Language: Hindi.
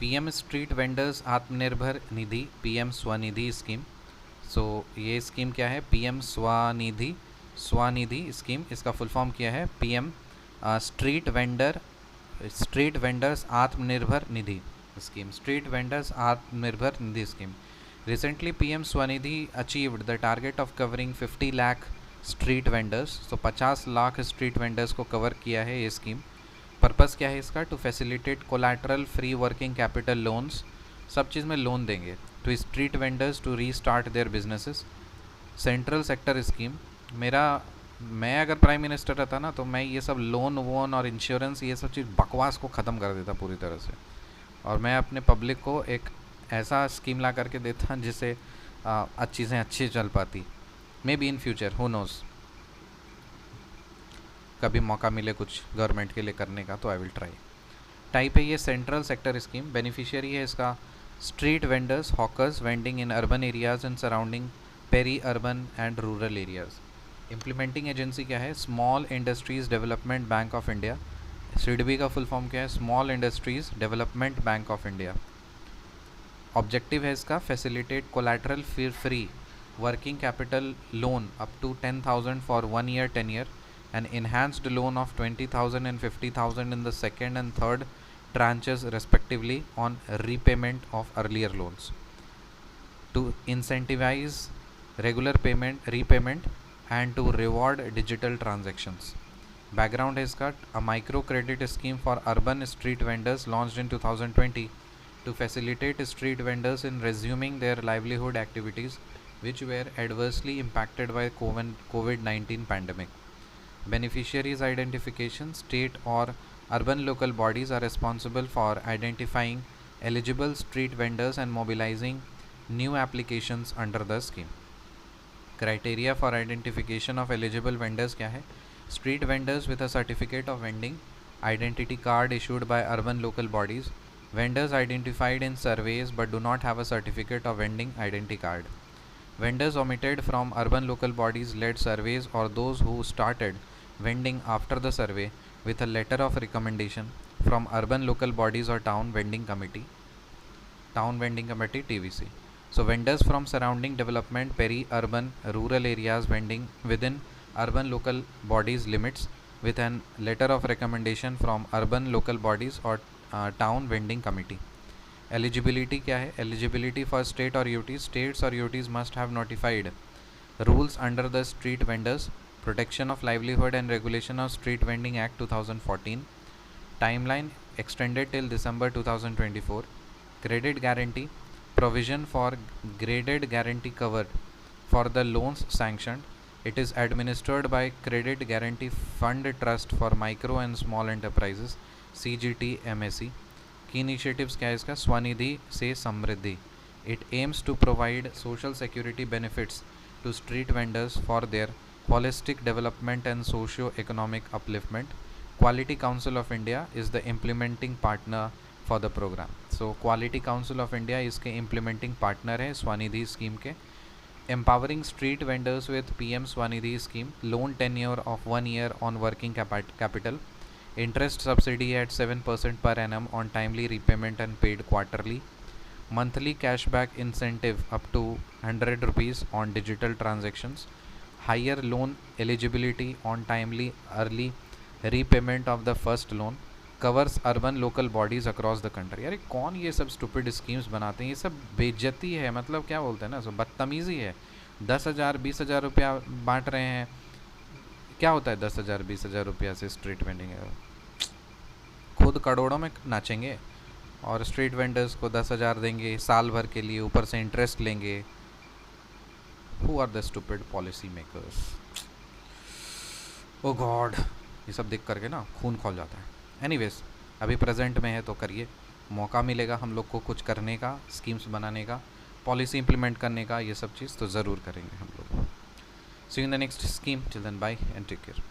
पीएम स्ट्रीट वेंडर्स आत्मनिर्भर निधि, पीएम स्वनिधि स्कीम। सो ये स्कीम क्या है? पीएम स्वनिधि स्कीम, इसका फुल फॉर्म क्या है? PM street vendors Atmanirbhar Nidhi scheme, street vendors Atmanirbhar Nidhi scheme. Recently PM SVANidhi achieved the target of covering 50 lakh street vendors. तो 50 लाख स्ट्रीट वेंडर्स को कवर किया है ये स्कीम। पर्पज़ क्या है इसका? To facilitate collateral free working capital loans, सब चीज़ में लोन देंगे to street vendors to restart their businesses. Central sector scheme, मैं अगर प्राइम मिनिस्टर रहता ना तो मैं ये सब लोन वोन और इंश्योरेंस ये सब चीज़ बकवास को ख़त्म कर देता पूरी तरह से, और मैं अपने पब्लिक को एक ऐसा स्कीम ला करके देता जिससे चीज़ें अच्छी चल पाती। May be in future, who nose, कभी मौका मिले कुछ गवर्नमेंट के लिए करने का तो आई विल ट्राई। टाइप है ये सेंट्रल सेक्टर स्कीम। बेनिफिशियरी है इसका street vendors, hawkers vending in urban areas and surrounding peri urban and rural areas. Implementing agency क्या है? Small industries development bank of India. SIDBI का फुल फॉर्म क्या है? Small industries development bank of India. Objective है इसका facilitate collateral free working capital loan up to 10,000 for 1 year tenure, an enhanced loan of 20,000 and 50,000 in the second and third tranches respectively on repayment of earlier loans, to incentivize regular repayment and to reward digital transactions. Background है इसका a micro credit scheme for urban street vendors launched in 2020 to facilitate street vendors in resuming their livelihood activities which were adversely impacted by COVID-19 pandemic. Beneficiaries identification, state or urban local bodies are responsible for identifying eligible street vendors and mobilizing new applications under the scheme. Criteria for identification of eligible vendors क्या है? Street vendors with a certificate of vending identity card issued by urban local bodies, vendors identified in surveys but do not have a certificate of vending identity card, vendors omitted from urban local bodies led surveys or those who started vending after the survey with a letter of recommendation from urban local bodies or town vending committee TVC. So vendors from surrounding development, peri-urban, rural areas vending within urban local bodies limits with an letter of recommendation from urban local bodies or town vending committee. Eligibility क्या है? Eligibility for state or UT, states or UTs must have notified rules under the Street Vendors Protection of Livelihood and Regulation of Street Vending Act 2014. Timeline extended till December 2024. Credit guarantee, provision for graded guarantee covered for the loans sanctioned. It is administered by Credit Guarantee Fund Trust for Micro and Small Enterprises, CGT MSE. की इनिशिएटिव्स क्या है इसका? स्वनिधि से Samriddhi. It aims to provide social security benefits to street vendors for their holistic development and socio economic upliftment. Quality council of India is the implementing partner for the programme. So quality council of India इसके इम्प्लीमेंटिंग पार्टनर है स्वनिधि स्कीम के। Empowering street vendors with PM SVANidhi scheme, loan tenure of 1 year on working capital, interest subsidy at 7% per annum on timely repayment and paid quarterly, monthly cashback incentive up to 100 rupees on digital transactions, higher loan eligibility on timely early repayment of the first loan, covers urban local bodies across the country। यार कौन ये सब स्टूपिड स्कीम्स बनाते हैं? ये सब बेइज्जती है, मतलब क्या बोलते हैं ना, सब बदतमीज़ी है। 10,000 20,000 रुपया बांट रहे हैं, क्या होता है 10,000 20,000 रुपया से स्ट्रीट वेंडिंग है? खुद करोड़ों में नाचेंगे और स्ट्रीट वेंडर्स को 10,000 देंगे साल भर के लिए, ऊपर से इंटरेस्ट लेंगे। Who are the stupid policy makers? Oh God, ये सब देख करके ना खून खौल जाता है। एनीवेज, अभी प्रेजेंट में है तो करिए, मौका मिलेगा हम लोग को कुछ करने का, स्कीम्स बनाने का, पॉलिसी इंप्लीमेंट करने का, ये सब चीज़ तो ज़रूर करेंगे हम लोग। See you in the next scheme. Till then bye and take care.